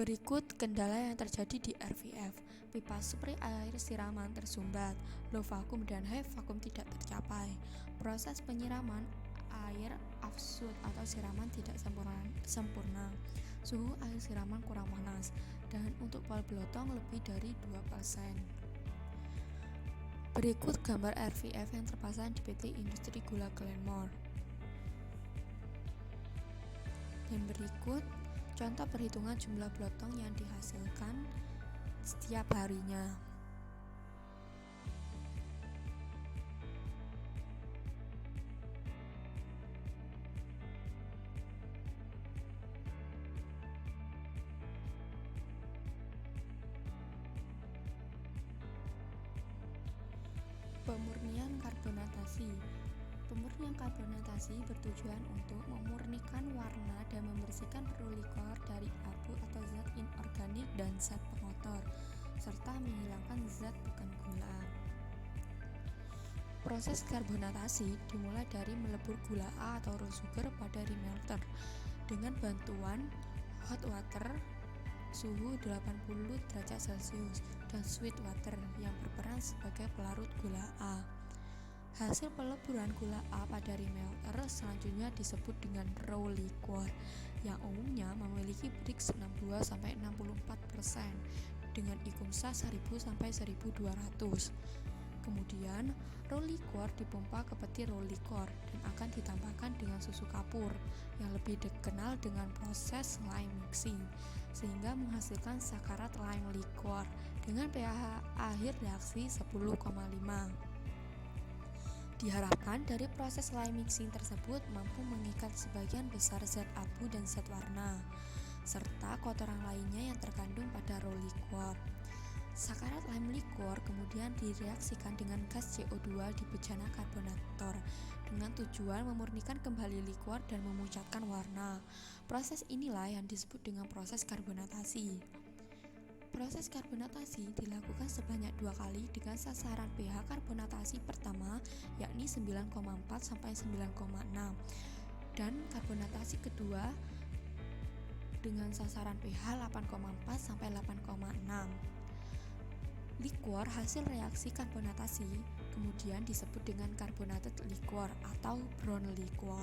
Berikut kendala yang terjadi di RVF. Pipa spray air siraman tersumbat, low vacuum dan high vacuum tidak tercapai. Proses penyiraman air offshoot atau siraman tidak sempurna. Suhu air siraman kurang panas dan untuk pol blotong lebih dari 2%. Berikut gambar RVF yang terpasang di PT Industri Gula Glenmore. Dan berikut contoh perhitungan jumlah blotong yang dihasilkan setiap harinya. Pemurnian karbonatasi. Pemurnian karbonatasi bertujuan untuk memurnikan warna dan membersihkan perolikor dari abu atau zat inorganik dan zat pengotor, serta menghilangkan zat bukan gula. Proses karbonatasi dimulai dari melebur gula A atau raw sugar pada remelter dengan bantuan hot water suhu 80 derajat Celcius dan sweet water yang berperan sebagai pelarut gula A. Hasil peleburan gula A pada remelter selanjutnya disebut dengan raw liquor yang umumnya memiliki Brix 62-64% dengan ikumsa 1000-1200. Kemudian raw liquor dipompa ke peti raw liquor dan akan ditambahkan dengan susu kapur yang lebih dikenal dengan proses lime mixing sehingga menghasilkan sakarat lime liquor dengan pH akhir reaksi 10,5. Diharapkan dari proses lime mixing tersebut mampu mengikat sebagian besar zat abu dan zat warna, serta kotoran lainnya yang terkandung pada raw liquor. Sakarat lime liquor kemudian direaksikan dengan gas CO2 di bejana karbonator dengan tujuan memurnikan kembali liquor dan memucatkan warna. Proses inilah yang disebut dengan proses karbonatasi. Proses karbonatasi dilakukan sebanyak 2 kali dengan sasaran pH karbonatasi pertama yakni 9,4 sampai 9,6 dan karbonatasi kedua dengan sasaran pH 8,4 sampai 8,6. Liquor hasil reaksi karbonatasi kemudian disebut dengan carbonated liquor atau brown liquor.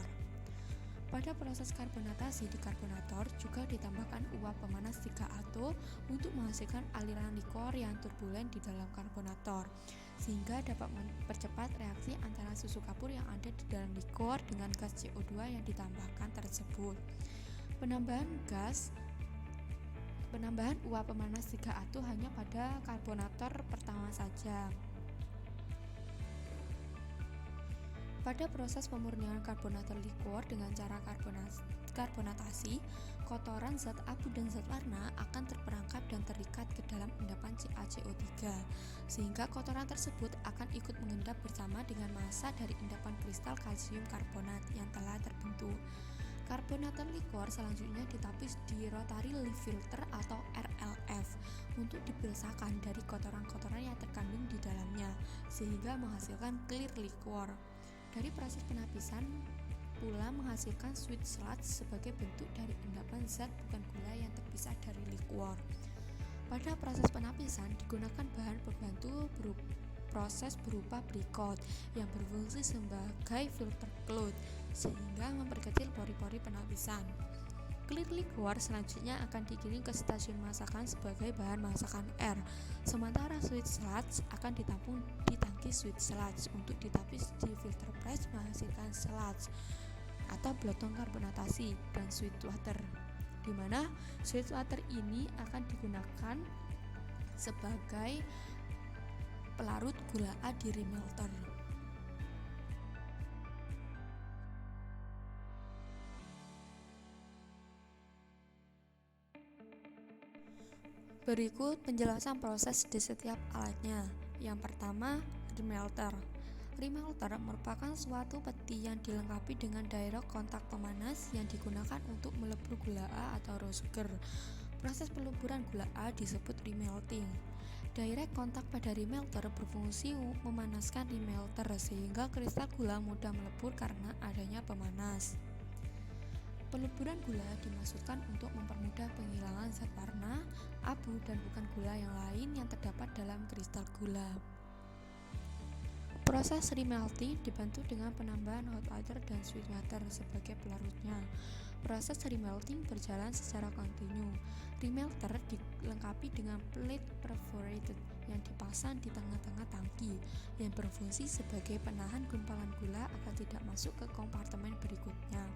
Pada proses karbonatasi di karbonator juga ditambahkan uap pemanas 3 atau untuk menghasilkan aliran liquor yang turbulen di dalam karbonator sehingga dapat mempercepat reaksi antara susu kapur yang ada di dalam liquor dengan gas CO2 yang ditambahkan tersebut. Penambahan uap pemanas 3 atau hanya pada karbonator pertama saja. Pada proses pemurnian karbonator liquor dengan cara karbonatasi, kotoran zat abu dan zat warna akan terperangkap dan terikat ke dalam endapan CaCO3 sehingga kotoran tersebut akan ikut mengendap bersama dengan massa dari endapan kristal kalsium karbonat yang telah terbentuk. Karbonator liquor selanjutnya ditapis di rotary leaf filter atau RLF untuk dipisahkan dari kotoran-kotoran yang terkandung di dalamnya sehingga menghasilkan clear liquor. Dari proses penapisan pula menghasilkan sweet sludge sebagai bentuk dari endapan zat bukan gula yang terpisah dari liquor. Pada proses penapisan digunakan bahan pembantu proses berupa brikot yang berfungsi sebagai filter cloth sehingga memperkecil pori-pori penapisan. Clear liquor selanjutnya akan dikirim ke stasiun masakan sebagai bahan masakan air, sementara sweet sludge akan ditampung di tangki sweet sludge untuk ditapis di filter press menghasilkan sludge atau blotong karbonatasi dan sweet water, di mana sweet water ini akan digunakan sebagai pelarut gula A di remelter. Berikut penjelasan proses di setiap alatnya. Yang pertama, remelter. Remelter merupakan suatu peti yang dilengkapi dengan direct kontak pemanas yang digunakan untuk melebur gula A atau raw sugar. Proses peleburan gula A disebut remelting. Direct kontak pada remelter berfungsi memanaskan remelter sehingga kristal gula mudah melebur karena adanya pemanas. Peleburan gula dimaksudkan untuk mempermudah penghilangan dan zat warna, abu, dan bukan gula yang lain yang terdapat dalam kristal gula. Proses remelting dibantu dengan penambahan hot water dan sweet water sebagai pelarutnya. Proses remelting berjalan secara kontinu. Remelter dilengkapi dengan plate perforated yang dipasang di tengah-tengah tangki yang berfungsi sebagai penahan gumpalan gula agar tidak masuk ke kompartemen berikutnya.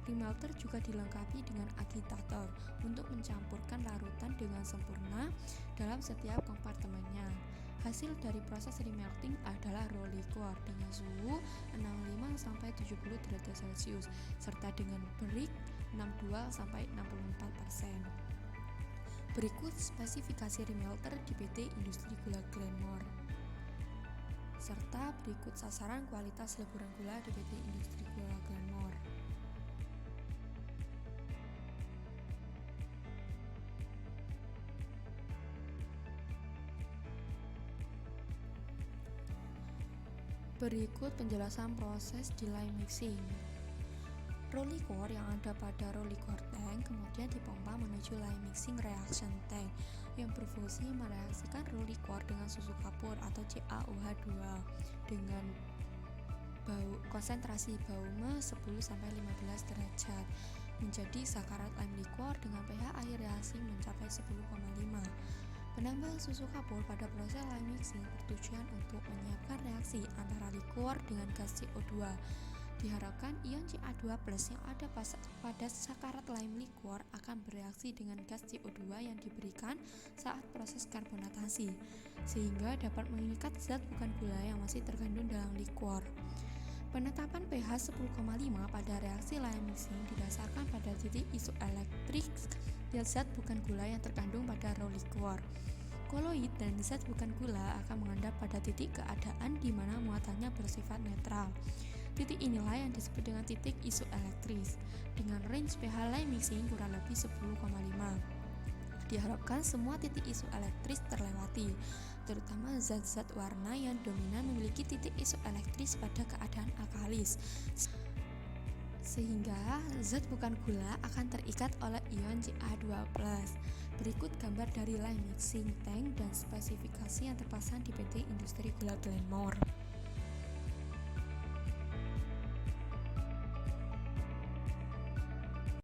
Remelter juga dilengkapi dengan agitator untuk mencampurkan larutan dengan sempurna dalam setiap kompartemennya. Hasil dari proses remelting adalah raw liquor dengan suhu 65-70 derajat Celcius serta dengan break 62-64%. Berikut spesifikasi remelter di PT Industri Gula Glenmore serta berikut sasaran kualitas leburan gula di PT Industri Gula Glenmore. Berikut penjelasan proses di lime mixing. Raw liquor yang ada pada raw liquor tank kemudian dipompa menuju lime mixing reaction tank yang berfungsi mereaksikan raw liquor dengan susu kapur atau CaOH2 dengan konsentrasi baume 10-15 derajat menjadi sakarat lime liquor dengan pH air reaksi mencapai 10,5. Penambahan susu kapur pada proses lime mixing bertujuan untuk menyiapkan reaksi antara liquor dengan gas CO2. Diharapkan ion Ca2+ yang ada pada sakarat lime liquor akan bereaksi dengan gas CO2 yang diberikan saat proses karbonatasi, sehingga dapat mengikat zat bukan gula yang masih terkandung dalam liquor. Penetapan pH 10,5 pada reaksi lime mixing didasarkan pada titik isoelektrik zat bukan gula yang terkandung pada raw liquor. Koloid dan zat bukan gula akan mengendap pada titik keadaan di mana muatannya bersifat netral. Titik inilah yang disebut dengan titik isoelektris dengan range pH lime mixing kurang lebih 10,5. Diharapkan semua titik isoelektris terlewati, terutama zat-zat warna yang dominan memiliki titik isoelektris pada keadaan alkalis, sehingga zat bukan gula akan terikat oleh ion Ca2+. Berikut gambar dari lime mixing tank dan spesifikasi yang terpasang di PT Industri Gula Glenmore.